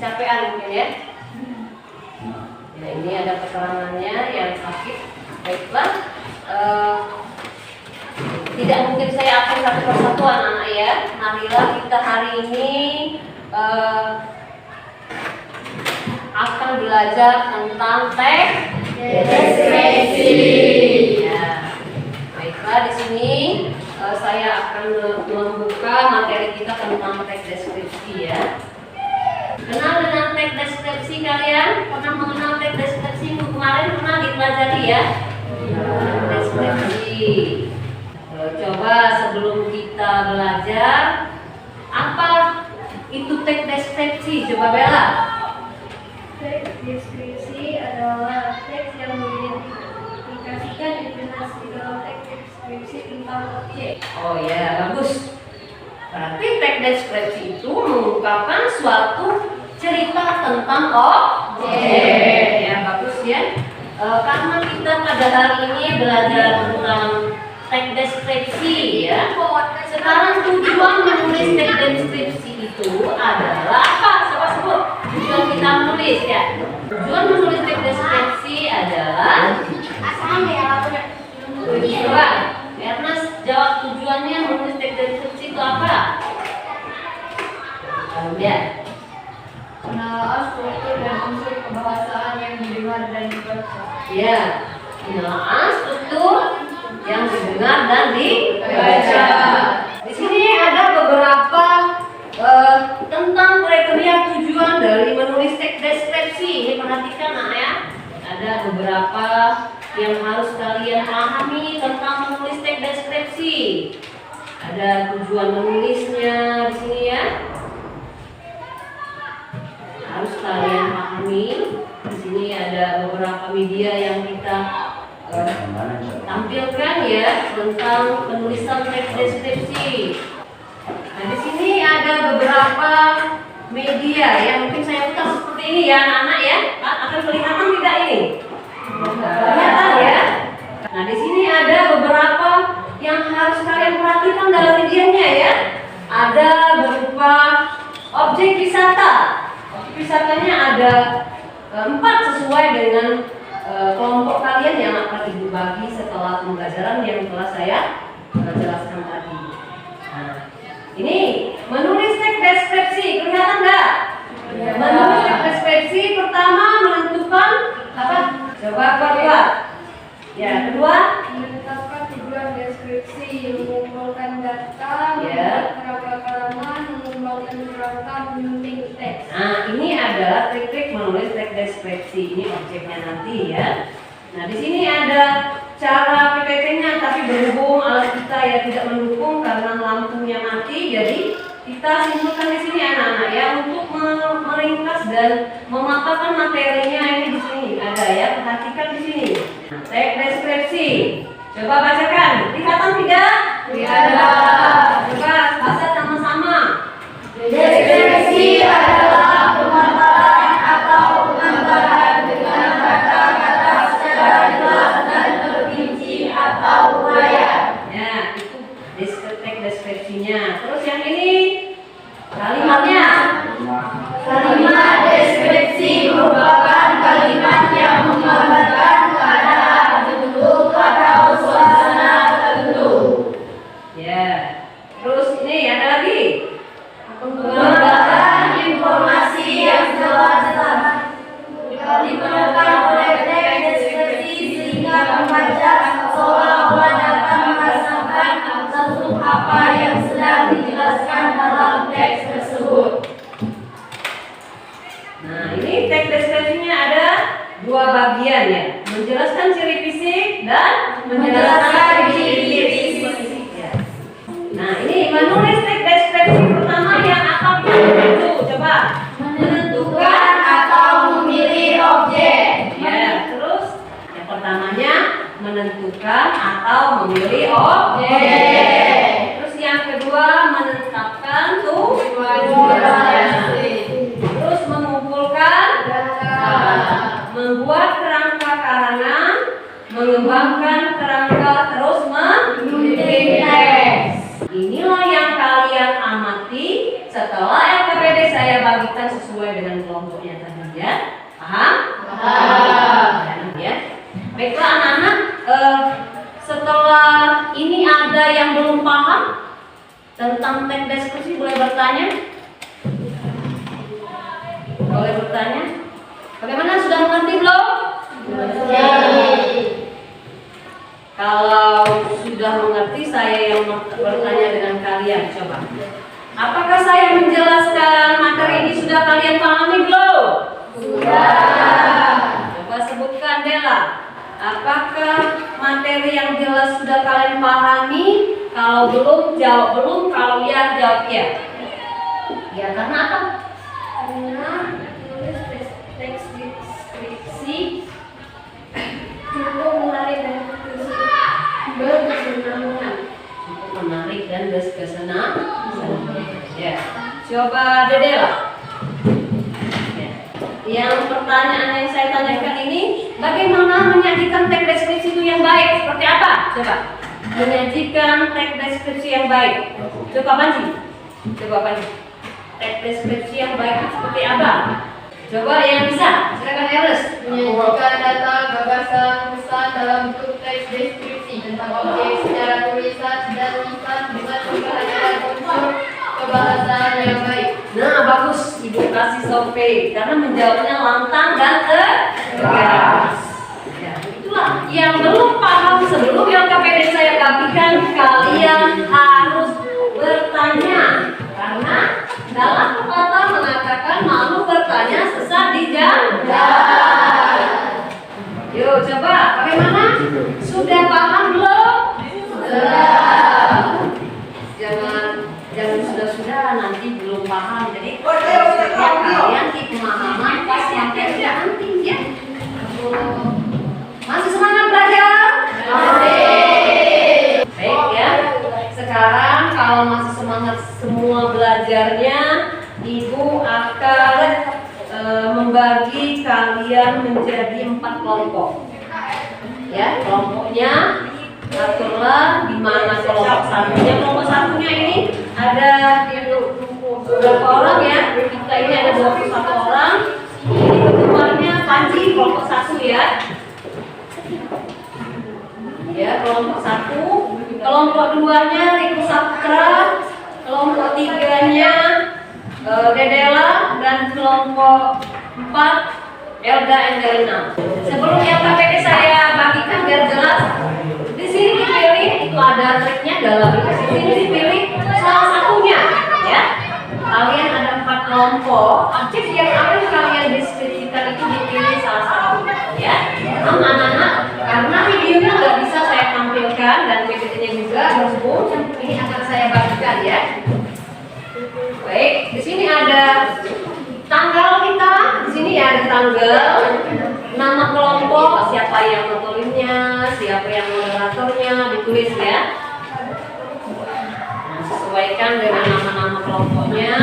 kecapean mungkin ya. Ya, ini ada keterangannya yang sakit. Baiklah, tidak mungkin saya akan satu persatu anak-anak ya. Marilah kita hari ini akan belajar tentang teks deskripsi. Ya. Baiklah, di sini saya akan membuka materi kita tentang teks deskripsi ya. Kenal dengan teks deskripsi kalian? Pernah mengenal teks deskripsi minggu kemarin? Pernah dipelajari ya? Deskripsi. Coba sebelum kita belajar, apa itu teks deskripsi? Coba Bella. Teks deskripsi adalah teks yang mengindikasikan informasi dalam teks deskripsi tentang objek. Oh ya, bagus. Berarti teks deskripsi itu mengungkapkan suatu cerita tentang objek. Ya, bagus ya. Karena kita pada hari ini belajar tentang teks deskripsi ya. Sekarang tujuan menulis teks deskripsi itu adalah apa? Coba sebut. Tujuan kita menulis ya. Tujuan menulis teks deskripsi adalah coba Ernest jawab tujuannya menulis teks deskripsi itu apa? Ya. Penelaah struktur dan unsur kebahasaan yang didengar dan dibaca. Ya. Penelaah struktur yang didengar dan dibaca. Di sini ada beberapa tentang kriteria tujuan dari menulis teks deskripsi. Ini perhatikan nak ya. Ada beberapa yang harus kalian pahami tentang menulis teks deskripsi. Ada tujuan menulisnya di sini ya. Harus kalian pahami. Di sini ada beberapa media yang kita tampilkan ya tentang penulisan teks deskripsi. Nah, di sini ada beberapa media yang mungkin saya putar seperti ini ya anak-anak ya. Akan kelihatan tidak ini? Kelihatan ya. Nah, di sini ada beberapa yang harus kalian perhatikan dalam medianya ya. Ada berupa objek wisata. Objek wisatanya ada 4 sesuai dengan kelompok kalian yang akan ibu bagi setelah pembelajaran yang telah saya jelaskan tadi. Nah, ini menulis teks deskripsi, kelihatan nggak? Menulis teks deskripsi pertama menentukan apa? Coba buat. Ya, kedua Menetapkan tujuan deskripsi, mengumpulkan data, ya. membuat halaman, mengembangkan kerangka, menyunting teks. Nah, ini adalah trik-trik menulis teks deskripsi. Ini objeknya nanti ya. Nah, di sini ada cara PPT-nya, tapi berhubung alat kita ya tidak mendukung karena lampunya mati, jadi kita simpulkan di sini anak-anak ya untuk meringkas dan memaparkan materinya. Ini di sini ada ya, perhatikan di sini. Nah, teks deskripsi. Coba bacakan. Kelihatan tidak? Tidak. Coba baca sama-sama. Deskripsi adalah pemaparan atau penambahan dengan kata-kata secara jelas dan terperinci atau uraian. Ya, itu teks deskripsinya. Terus yang ini kalimatnya. Kalimat deskripsi merupakan kalimat yang menggambarkan keadaan, bentuk, atau suasana tertentu. Ya. Terus ini ada lagi. Menggambarkan informasi yang jelas diperlukan oleh teks deskripsi sehingga pembaca seolah-olah dapat merasakan tentang apa yang sedang dijelaskan dalam teks tersebut. Nah, ini teks deskripsinya ada 2 bagian ya. Menjelaskan ciri fisik dan menjelaskan ciri fisik. Ya. Nah, ini menulis teks deskripsi pertama yang apa itu? Coba Menentukan atau memilih objek. ya, terus yang pertamanya menentukan atau memilih objek. Terus yang kedua menetapkan tujuannya. Terus mengumpulkan membuat kerangka karangan, mengembangkan kerangka, terus menyunting teks. Inilah yang kalian amati setelah LKPD saya bagikan sesuai dengan kelompok kelompoknya tadi ya. Paham? Paham. Ya. Baiklah anak-anak, setelah ini ada yang belum paham tentang teks deskripsi, boleh bertanya? Boleh bertanya? Bagaimana, sudah mengerti belum? Kalau sudah mengerti, saya yang bertanya dengan kalian. Coba, apakah saya menjelaskan materi ini sudah kalian pahami belum? Sudah. Coba sebutkan, Dela. Apakah materi yang jelas sudah kalian pahami? Kalau belum, jawab belum. Kalau ya, jawab ya. Ya, karena apa? Karena tulis teks deskripsi cukup menarik dan berkesenangan. Cukup menarik dan berkesenangan. Ya, coba Dedela. Ya. Yang pertanyaan yang saya tanyakan ini, bagaimana menyajikan teks deskripsi itu yang baik? Seperti apa? Coba. Menyajikan teks deskripsi yang baik. Coba Panji. Coba Panji. Teks deskripsi yang baik itu seperti apa? Coba yang bisa. Silakan Eres. Menyajikan data, gagasan, pesan dalam bentuk teks deskripsi tentang objek secara tulisan dan lisan dengan memperhatikan unsur kebahasaan yang baik. Nah, bagus. Ibu kasih survei karena menjawabnya lantang dan tegas. Ya, itulah yang belum paham sebelum yang KPD saya bagikan, kalian harus bertanya karena dalam pepatah mengatakan malu bertanya sesat dijawab. Yuk coba, bagaimana? Sudah paham belum? Sudah. Jangan sudah nanti belum paham. Jadi kalian di pemahaman pas yang nanti ya. Masih semangat belajar? Masih. Baik ya. Sekarang kalau masih semangat semua belajarnya, Ibu akan membagi kalian menjadi 4 kelompok. Ya, kelompoknya aturlah di mana kelompok satunya. Kelompok satunya ini ada berapa orang ya? Kita ini ada 21 orang. Ini ketuanya Panji, kelompok 1 ya. Ya, kelompok 1. Kelompok 2-nya Riku Saputra. Kelompok 3-nya Dedela, dan kelompok 4 Elda Endelina. Sebelum yang KPD saya bagikan biar jelas, di sini dipilih, itu ada triknya dalam di sini dipilih salah satunya, ya. Kalian ada 4 kelompok, objek yang akan kalian deskripsikan itu dipilih salah satu, ya. Anak-anak, karena videonya nggak bisa saya tampilkan dan PPT-nya juga tersebut, ini akan saya bagikan, ya. Baik, di sini ada tanggal kita, di sini ya ada tanggal, nama kelompok, siapa yang motorinnya, siapa yang moderatornya, ditulis ya. Nah, sesuaikan dengan nama-nama kelompoknya.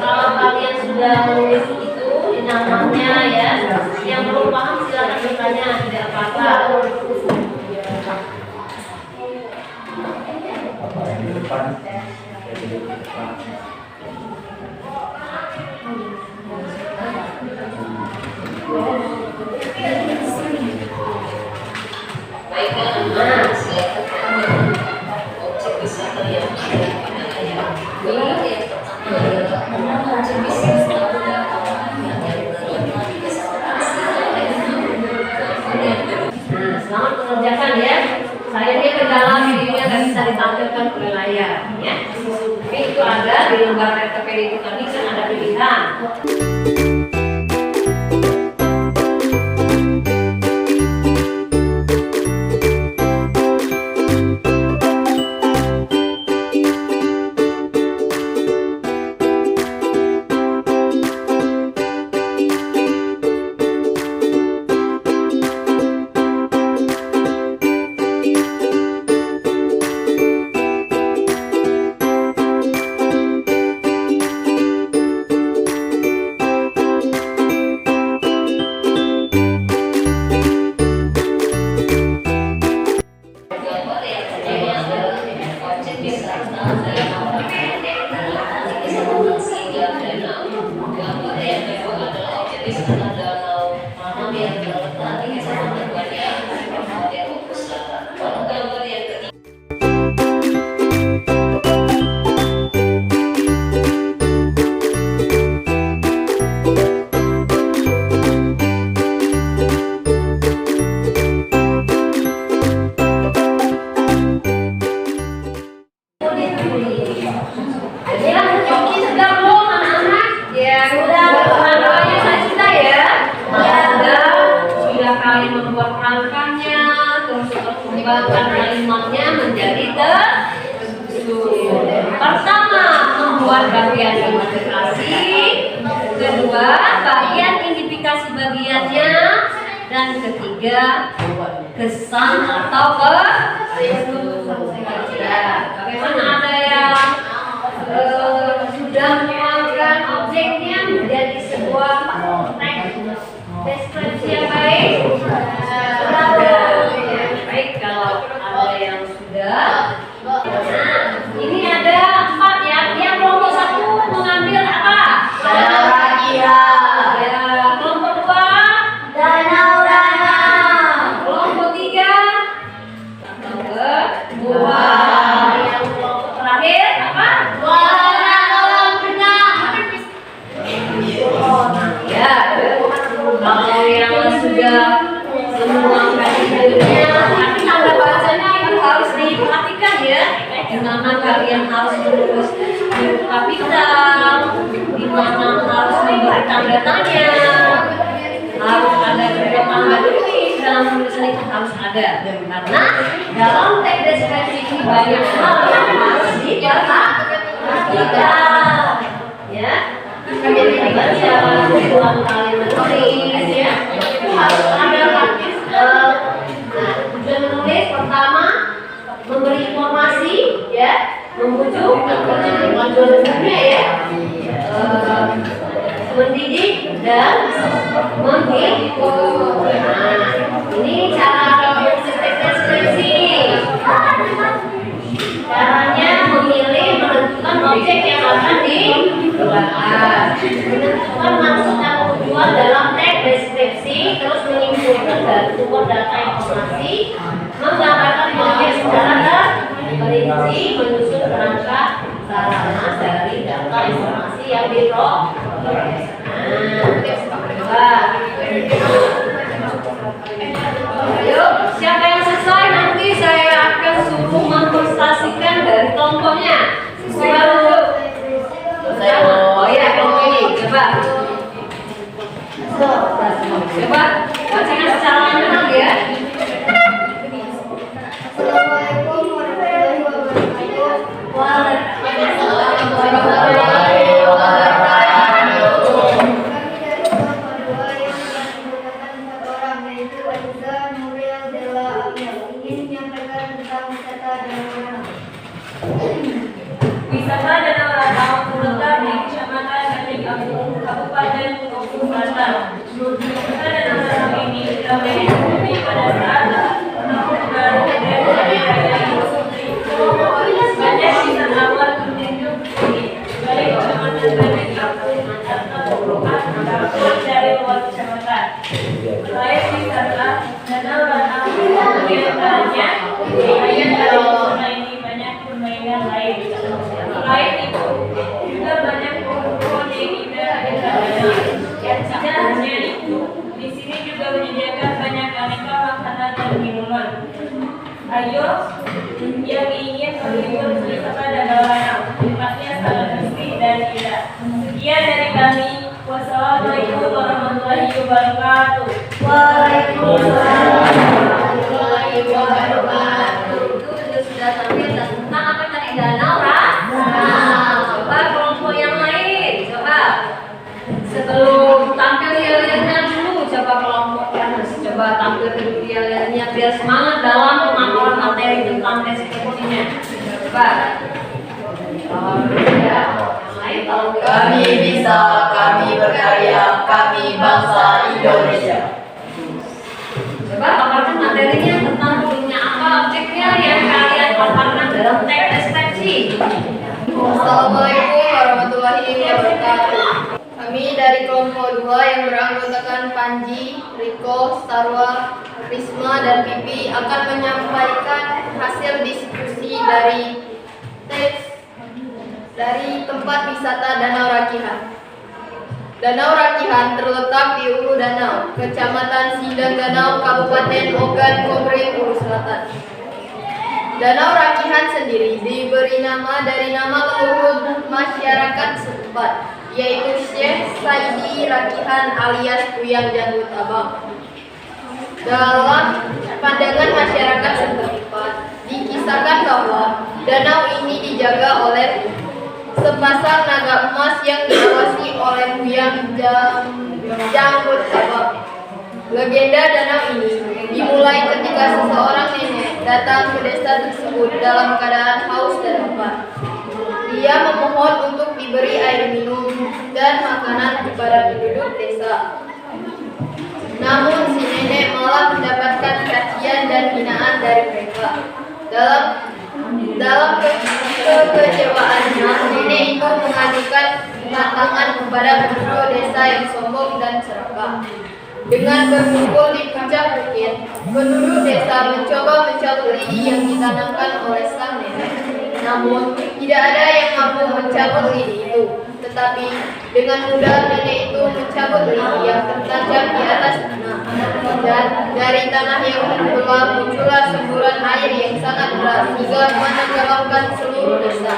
Kalau kalian sudah menulis itu di namanya ya, yang belum paham silakan bertanya, tidak apa-apa. Baiklah, nah, silakan objek wisata yang ada pada bisa ditampilkan ke layar ya. Tapi itu ada di lembar RTPD itu tadi kan ada pilihan. Membuat rangkanya, terus mengembangkan kalimatnya menjadi tersusun. Pertama, membuat bagian integrasi. Kedua, bagian identifikasi bagiannya. Dan ketiga, kesan atau bagaimana ada yang sudah mengeluarkan objeknya menjadi sebuah deskripsi yang baik. Baik, kalau ada yang sudah. Nah, ini ada 4 ya. Yang kelompok 1 mengambil apa? Kira-kira. Ya, kelompok 2 Danau-danau. kelompok 3 buah. Yang kelompok terakhir apa? Kolam renang. Ya, kalau yang sudah menuangkan idenya, tapi tanda bacanya itu harus diperhatikan ya. Di mana kalian harus menulis huruf kapital, di mana harus memberi tanda tanya, harus ada juga tanda tulis dalam tulisan itu harus ada. Karena dalam teks deskripsi ini banyak hal yang harus diperhatikan, ya. Kita baca, ulang kali menulis, ya. Itu harus ada tujuan menulis pertama memberi informasi, ya, membujuk, tujuannya ya, mendidik dan menghibur. Nah, ini cara menulis teks deskripsi. Caranya memilih, menentukan objek yang akan dibahas, menentukan maksud dan tujuan dalam teks deskripsi, terus menyimpulkan dari sumber data informasi, menggambarkan objek secara terperinci, menyusun kerangka sarana dari data informasi yang diperoleh. Ayo, siapa yang selesai nanti saya akan suruh mempresentasikan dari kelompoknya. Siapa dulu? Oh ya, kelompok ini. Coba. Coba bacakan secara lengkap ya. Assalamualaikum warahmatullahi wabarakatuh. Waalaikumsalam warahmatullahi wabarakatuh. Kami dari kelompok 2 yang akan menggunakan 4 orang, yaitu Aiza, Nuril, Della, Amel, ingin menyampaikan tentang wisata Danau Danau. Wisata Danau Danau terletak di Kecamatan Kecik Agung, Kabupaten Bogor Selatan. Wisata Danau Danau ini ramai dikunjungi pada saat Tahun Baru dan Hari Raya Idul Fitri. Banyak wisatawan berkunjung ke sini, baik kecamatan Kecik Agung serta beberapa maupun dari luar kecamatan. Selain wisata Danau Danau, di antaranya wilayah Danau ini banyak permainan lain. Selain itu, juga banyak pohon-pohon yang indah dan danau. Tidak hanya itu, di sini juga menyediakan banyak wabarakatuh. Waalaikumsalam warahmatullahi wabarakatuh. Itu sudah tampil tentang apa tadi, danau Coba kelompok yang lain, coba sebelum tampil yel-yelnya dulu, coba kelompok yang coba tampil dulu yel-yelnya biar semangat dalam pemaparan materi tentang deskripsinya. Coba. Yang lain kalau Kami bisa, kami berkarya, kami bangsa Indonesia. coba paparkan materinya tentang bentuknya apa, objeknya yang kalian paparkan dalam teks deskripsi. Assalamualaikum warahmatullahi wabarakatuh. Kami dari kelompok 2 yang beranggotakan Panji, Riko, Sarwa, Risma, dan Pipi akan menyampaikan hasil diskusi dari tempat wisata Danau Rakihan. Danau Rakihan terletak di Ulu Danau, Kecamatan Sindang Danau, Kabupaten Ogan Komering Ulu Selatan. Danau Rakihan sendiri diberi nama dari nama leluhur masyarakat setempat, yaitu Syekh Saidi Rakihan alias Buyang Janggut Abang. Dalam pandangan masyarakat setempat, dikisahkan bahwa danau ini dijaga oleh sepasang naga emas yang diawasi oleh Buyang Janggut Abang. Legenda danau ini dimulai ketika seseorang nenek datang ke desa tersebut dalam keadaan haus dan lapar. Dia memohon untuk diberi air minum dan makanan kepada penduduk desa. Namun si nenek malah mendapatkan cacian dan hinaan dari mereka. Dalam kekecewaannya, nenek itu mengajukan tantangan kepada penduduk desa yang sombong dan serakah. Dengan berkumpul di puncak bukit, penduduk desa mencoba mencabut lidi yang ditanamkan oleh sang nenek. Namun, tidak ada yang mampu mencabut lidi itu. Tetapi, dengan mudah nenek itu mencabut lidi yang tertancap di atas tanah. Dan dari tanah yang terbelah muncullah semburan air yang sangat deras hingga menenggelamkan seluruh desa.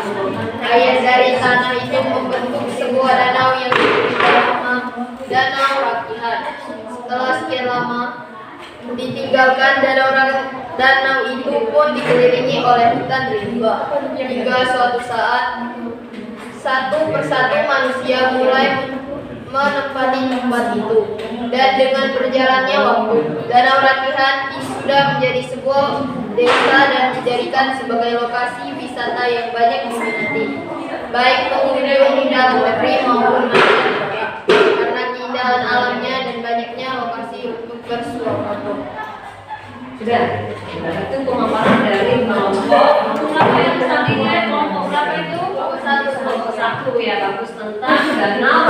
Air dari tanah itu membentuk sebuah danau yang diberi nama Danau Rakihan. Setelah sekian lama ditinggalkan, danau itu pun dikelilingi oleh hutan rimba. Hingga suatu saat, satu persatu manusia mulai menempati tempat itu. Dan dengan berjalannya waktu, Danau Rakihan sudah menjadi sebuah desa dan dijadikan sebagai lokasi wisata yang banyak diminati, baik pengunjung dalam negeri maupun mancanegara, karena keindahan alamnya dan banyaknya lokasi untuk bersuah foto. Sudah, itu pemaparan dari kelompok berapa yang tadinya kelompok berapa itu? Kelompok satu ya, bagus tentang danau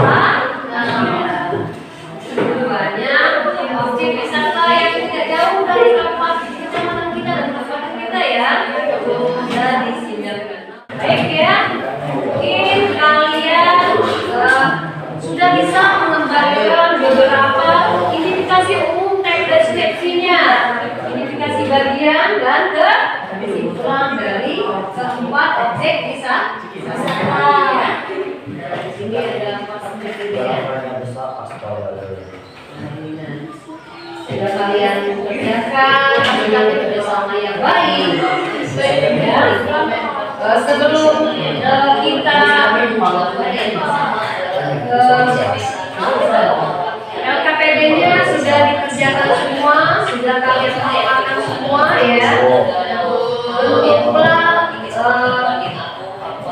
Keduanya, objek wisata yang tidak jauh dari kabupaten kecamatan kita dan kabupaten kita ya. Sudah disiapkan. Baik ya, mungkin kalian sudah bisa mengembalikan beberapa identifikasi umum teks deskripsinya, identifikasi bagian dan kesimpulan dari keempat objek wisata. Ya. Di sini ada empat objek ya. Sudah kalian kerjakan, apakah kerjasama yang baik. Sebelum kita LKPD-nya sudah dikerjakan semua, sudah kalian paparkan semua ya. Pula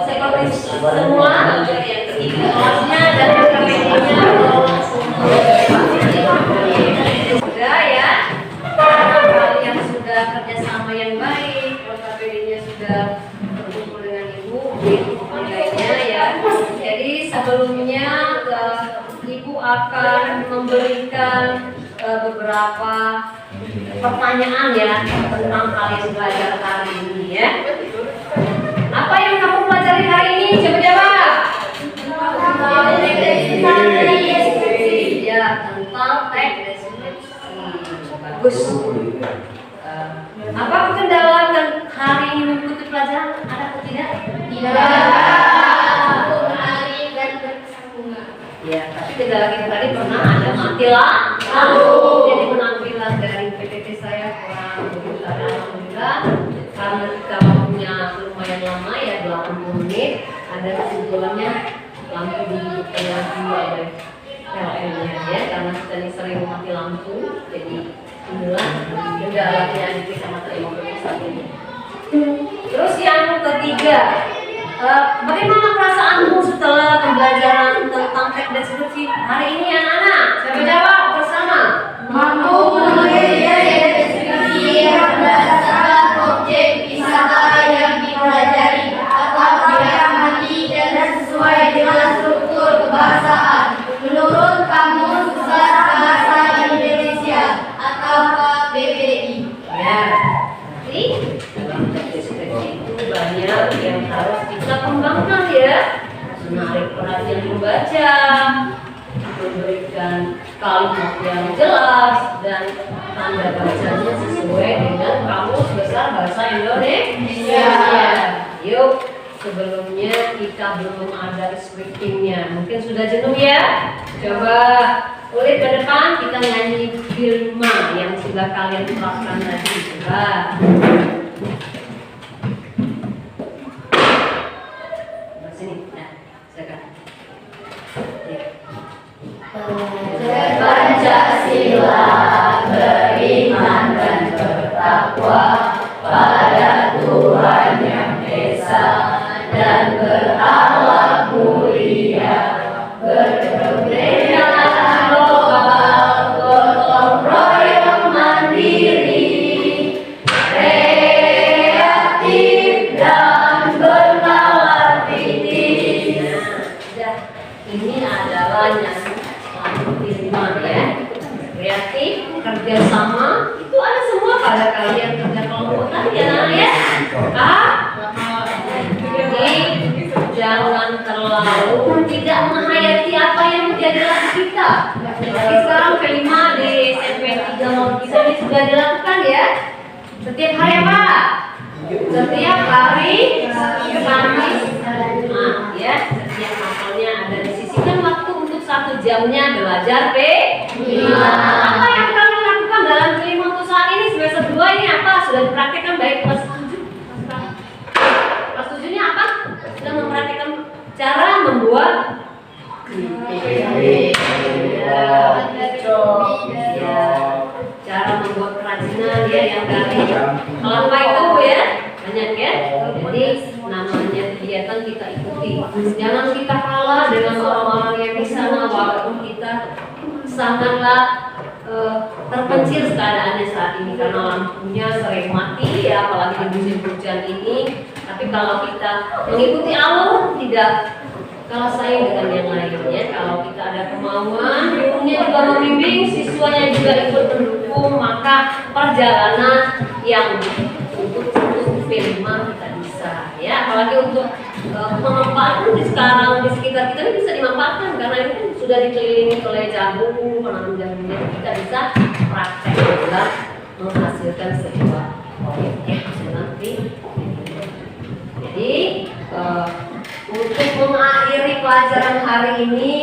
sekretaris semua, kelasnya dan LKPD-nya sudah ya. Kalian sudah kerjasama yang baik, LKPD-nya sudah berkumpul dengan ibu, lainnya ya. Jadi sebelumnya ibu akan memberikan beberapa pertanyaan ya tentang kalian belajar hari ini ya. Apa yang kamu pelajari hari ini? Coba jawab. Ya, tentang teks deskripsi. Bagus. Apa kendala hari ini mengikuti pelajaran? Ada atau tidak? Hari dan bersambungan. Ya, tapi kendala kita tadi pernah ada mati Jadi penampilan dari PPT saya kurang begitu. Alhamdulillah karena kita waktunya lumayan lama ya 80 menit. Ada kesimpulannya lampu dihidupkan lagi oleh PLN-nya ya karena kita ini sering mati lampu. Jadi inilah kendalanya di kecamatan Imogiri ini. Terus yang ketiga, bagaimana perasaanmu setelah pembelajaran tentang teks deskripsi hari ini anak-anak? Siapa jawab bersama? Mampu menulis deskripsi yang berdasarkan objek wisata yang dipelajari atau diamati dan sesuai dengan struktur kebahasaan menurut Kamus Besar Bahasa Indonesia atau KBBI. Ya, jadi dalam teks deskripsi itu banyak yang harus kita kembangkan ya. Menarik perhatian pembaca, memberikan kalimat yang jelas dan tanda bacanya sesuai dengan Kamus Besar Bahasa Indonesia. Yuk, sebelumnya kita belum ada scriptingnya. Mungkin sudah jenuh ya? Coba ulit ke depan kita nyanyi Firma yang sudah kalian terapkan tadi. Coba. Sini, nah, silakan. Pancasila beriman dan bertakwa pada Tuhan Yang Esa dan berakhlak mulia, berkepentingan global, gotong royong mandiri, kreatif dan bernalar tinggi. Ini adalah nyanyi Firma ya. Kreatif, kerjasama, itu ada semua pada kalian kerja kelompok tadi ya nak ya. Jadi jangan terlalu tidak menghayati apa yang menjadi laku kita. Tapi sekarang kelima di SMP 3 kita ini sudah dilakukan ya. Setiap hari apa? Setiap hari Kamis. Nah, ya, setiap hafalnya ada disisihkan waktu untuk 1 jamnya belajar Apa yang kalian lakukan dalam kelima untuk saat ini semester 2 ini apa? Sudah dipraktikkan baik kelas 7? Kelas 7-nya apa? Sudah mempraktikkan cara membuat cara membuat kerajinan ya yang dari kelapa itu ya banyak ya. Jadi namanya kegiatan kita ikuti. Jangan kita kalah dengan orang-orang yang di sana walaupun kita sangatlah terpencil keadaannya saat ini karena lampunya sering mati ya apalagi di musim hujan ini. Tapi kalau kita mengikuti alur tidak kalah saing dengan yang lainnya. Kalau kita ada kemauan, gurunya juga membimbing, siswanya juga ikut mendukung, maka perjalanan yang untuk Firma kita bisa ya. Apalagi untuk memanfaatkan di sekarang di sekitar kita ini bisa dimanfaatkan karena ini kan sudah dikelilingi oleh jagung, penanam jagungnya kita bisa praktek dalam menghasilkan sebuah proyek ya nanti. Jadi untuk mengakhiri pelajaran hari ini,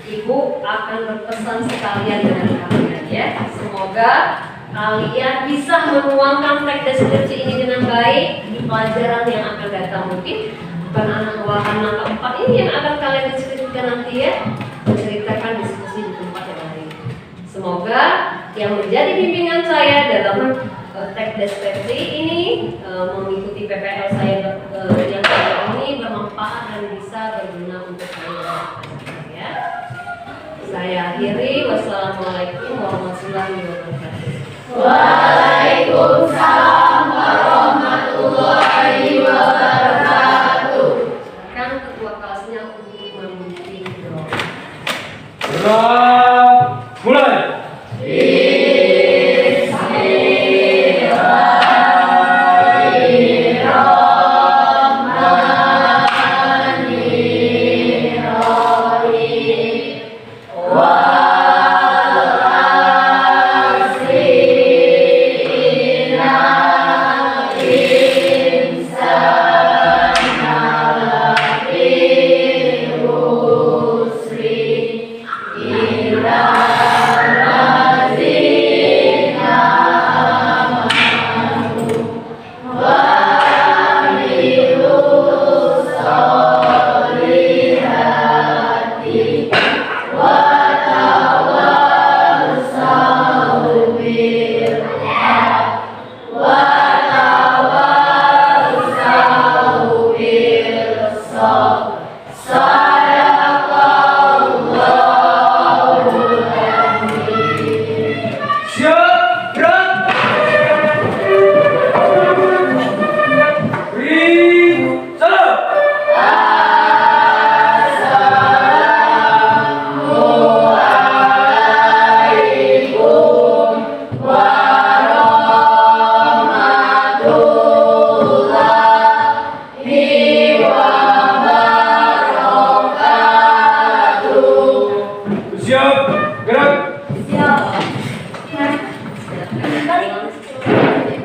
Ibu akan berpesan sekalian dengan kalian ya. Semoga kalian bisa menuangkan teks deskripsi ini dengan baik di pelajaran yang akan datang. Mungkin bukan anak wahana keempat ini yang akan kalian diskusikan nanti ya, menceritakan diskusi di tempat yang lain. Semoga yang menjadi bimbingan saya dalam teks deskripsi ini mengikuti PPL saya yang ini bermanfaat dan bisa berguna untuk kalian ya. Saya akhiri. Wassalamualaikum warahmatullahi wabarakatuh. Waalaikumsalam warahmatullahi wabarakatuh. Kan ketua kelasnya untuk memimpin doa. Mulai. Bismillahirrahmanirrahim. wabarakatuh. Siap, gerak.